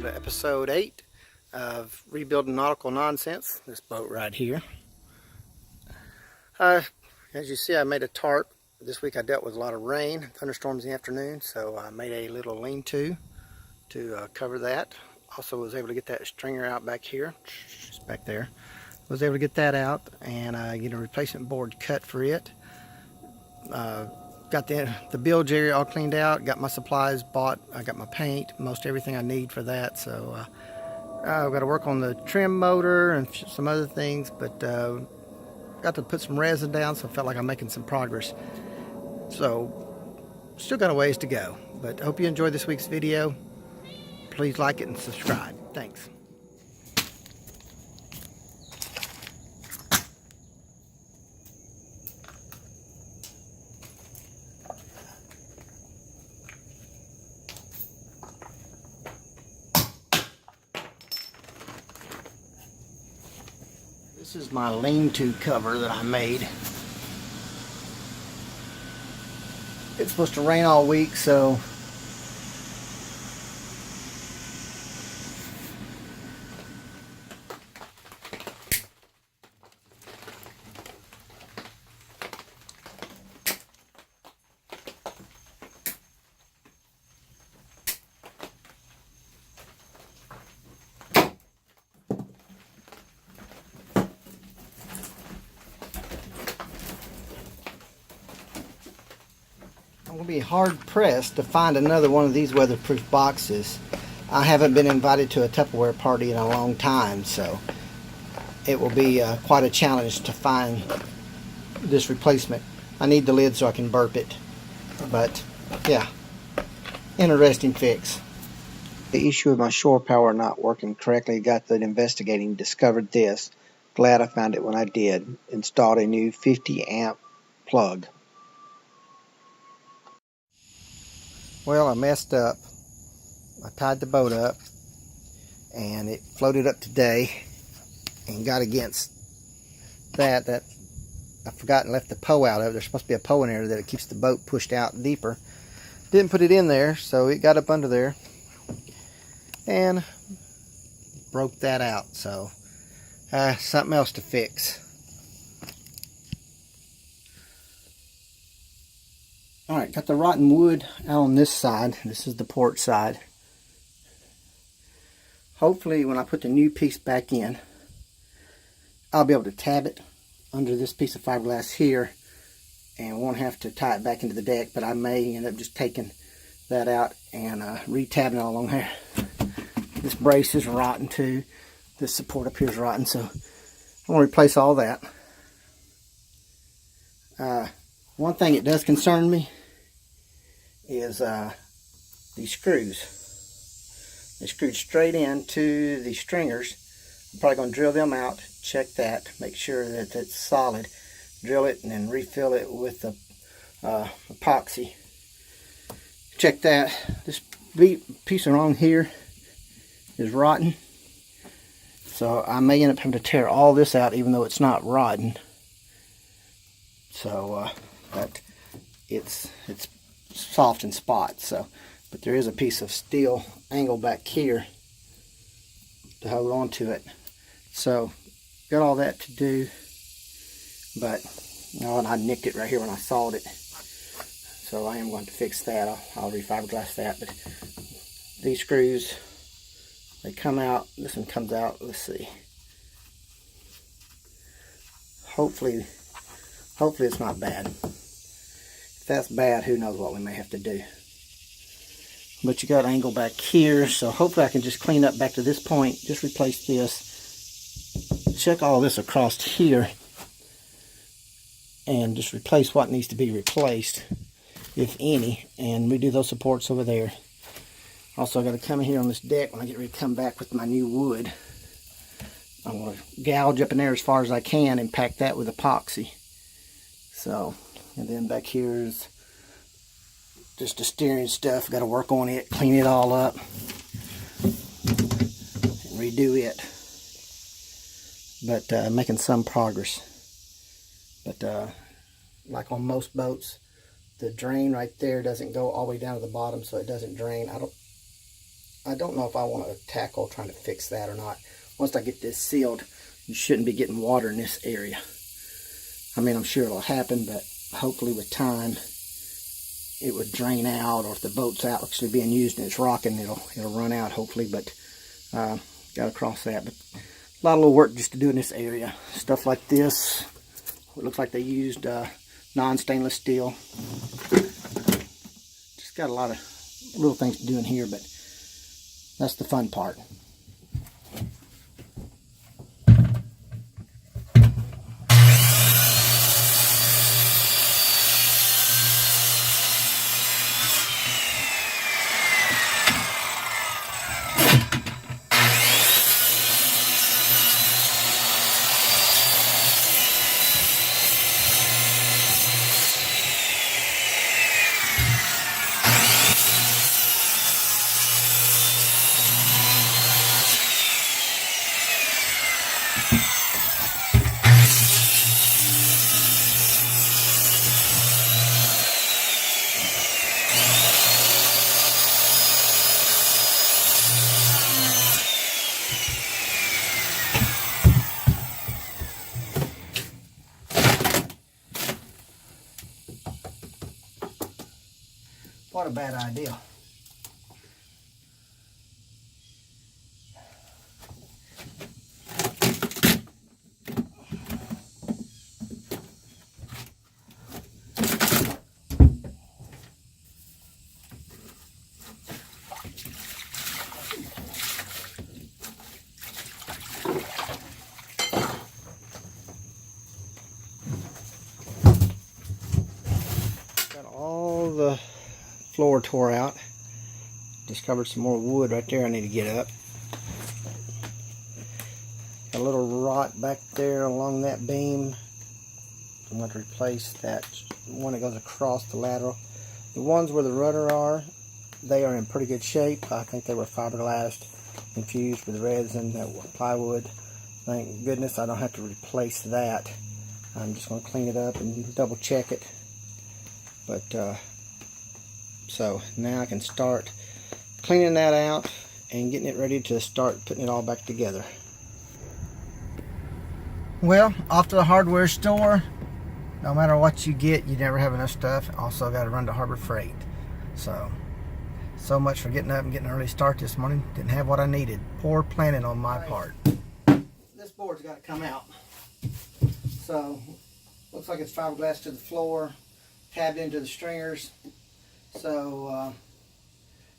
to episode 8 of Rebuilding Nautical Nonsense. This boat right here. As you see, I made a tarp. This week I dealt with a lot of rain, thunderstorms in the afternoon, so I made a little lean-to to cover that. Also was able to get that stringer out back here, just back there. Was able to get that out and get a replacement board cut for it. Got the bilge area all cleaned out, got my supplies bought, I got my paint, most everything I need for that. So I've got to work on the trim motor and some other things, but got to put some resin down, so I felt like I'm making some progress. So still got a ways to go, but I hope you enjoyed this week's video. Please like it and subscribe. Thanks. This is my lean-to cover that I made. It's supposed to rain all week, so I'm going to be hard pressed to find another one of these weatherproof boxes. I haven't been invited to a Tupperware party in a long time, so it will be quite a challenge to find this replacement. I need the lid so I can burp it, but yeah, interesting fix. The issue of my shore power not working correctly got that investigating, discovered this. Glad I found it when I did. Installed a new 50 amp plug. Well, I messed up. I tied the boat up and it floated up today and got against that I forgot and left the poe out of it. There's supposed to be a poe in there that it keeps the boat pushed out deeper. Didn't put it in there, so it got up under there and broke that out. So something else to fix. Alright, got the rotten wood out on this side. This is the port side. Hopefully when I put the new piece back in, I'll be able to tab it under this piece of fiberglass here and won't have to tie it back into the deck, but I may end up just taking that out and re-tabbing it all along here. This brace is rotten too. This support up here is rotten, so I'm going to replace all that. One thing that does concern me is these screws. They screwed straight into the stringers. I'm probably going to drill them out, check that, make sure that it's solid, drill it, and then refill it with the epoxy. Check that. This piece around here is rotten, so I may end up having to tear all this out even though it's not rotten. So but it's soft in spots, so but there is a piece of steel angle back here to hold on to it. So got all that to do, but and I nicked it right here when I sawed it, so I am going to fix that. I'll refiberglass that. But these screws, they come out. This one comes out. Let's see. Hopefully it's not bad. If that's bad, who knows what we may have to do. But you got an angle back here, so hopefully I can just clean up back to this point, just replace this, check all this across here, and just replace what needs to be replaced, if any, and redo those supports over there. Also, I got to come in here on this deck when I get ready to come back with my new wood. I'm going to gouge up in there as far as I can and pack that with epoxy. So, and then back here is just the steering stuff. Got to work on it, clean it all up, and redo it. But making some progress. But like on most boats, the drain right there doesn't go all the way down to the bottom, so it doesn't drain. I don't know if I want to tackle trying to fix that or not. Once I get this sealed, you shouldn't be getting water in this area. I mean, I'm sure it'll happen, but hopefully with time it would drain out, or if the boat's actually being used and it's rocking, it'll run out hopefully, but got to cross that. But a lot of little work just to do in this area. Stuff like this. It looks like they used non-stainless steel. Just got a lot of little things to do in here, but that's the fun part. What a bad idea. Got all the floor tore out. Discovered some more wood right there I need to get up. Got a little rot back there along that beam. I'm going to replace that one that goes across the lateral. The ones where the rudder are, they are in pretty good shape. I think they were fiberglass infused with resin, that were plywood. Thank goodness I don't have to replace that. I'm just going to clean it up and double check it. But so now I can start cleaning that out and getting it ready to start putting it all back together. Well, off to the hardware store. No matter what you get, you never have enough stuff. Also got to run to Harbor Fright. So much for getting up and getting an early start this morning. Didn't have what I needed. Poor planning on my part. This board's got to come out. So looks like it's fiberglass to the floor, tabbed into the stringers. So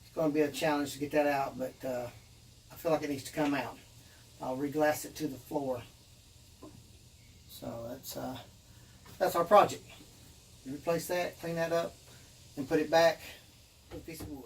it's going to be a challenge to get that out, but I feel like it needs to come out. I'll reglass it to the floor. So that's our project. Replace that, clean that up, and put it back with a piece of wood.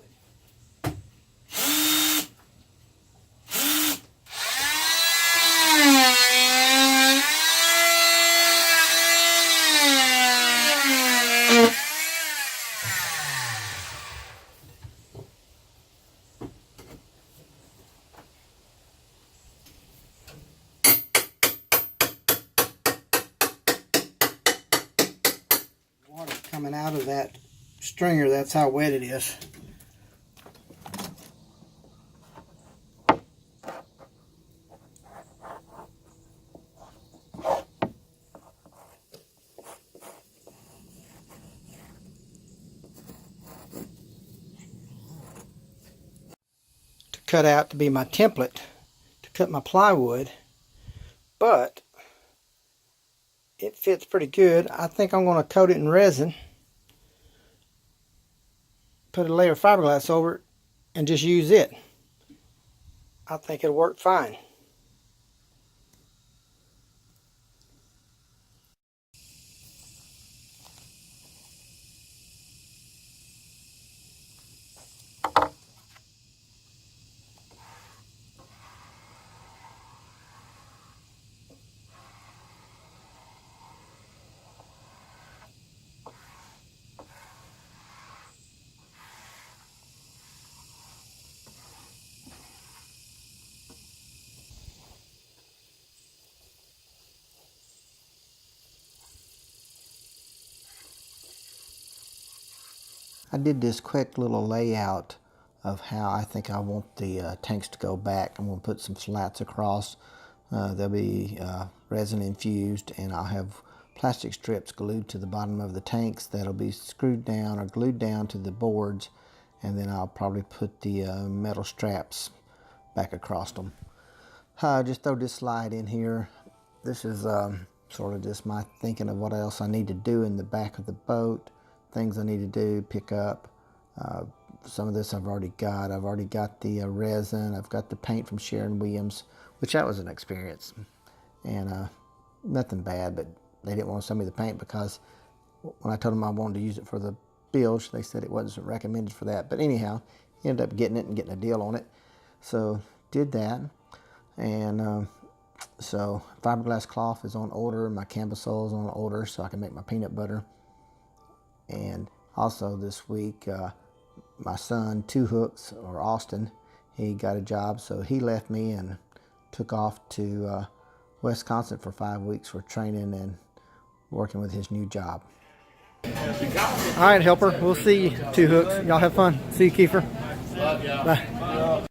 Water coming out of that stringer, that's how wet it is. To cut out to be my template to cut my plywood, but it fits pretty good. I think I'm going to coat it in resin, put a layer of fiberglass over it, and just use it. I think it'll work fine. I did this quick little layout of how I think I want the tanks to go back. I'm going to put some slats across. They'll be resin infused, and I'll have plastic strips glued to the bottom of the tanks that'll be screwed down or glued down to the boards, and then I'll probably put the metal straps back across them. Just throw this slide in here. This is sort of just my thinking of what else I need to do in the back of the boat, things I need to do, pick up. Some of this I've already got. I've already got the resin. I've got the paint from Sharon Williams, which that was an experience. And nothing bad, but they didn't want to send me the paint because when I told them I wanted to use it for the Bilge, they said it wasn't recommended for that. But anyhow, ended up getting it and getting a deal on it. So did that. And so fiberglass cloth is on order. My cambusole is on order so I can make my peanut butter. And also this week, my son, Two Hooks, or Austin, he got a job, so he left me and took off to Wisconsin for 5 weeks for training and working with his new job. All right, helper. We'll see you, Two Hooks. Y'all have fun. See you, Kiefer. Bye.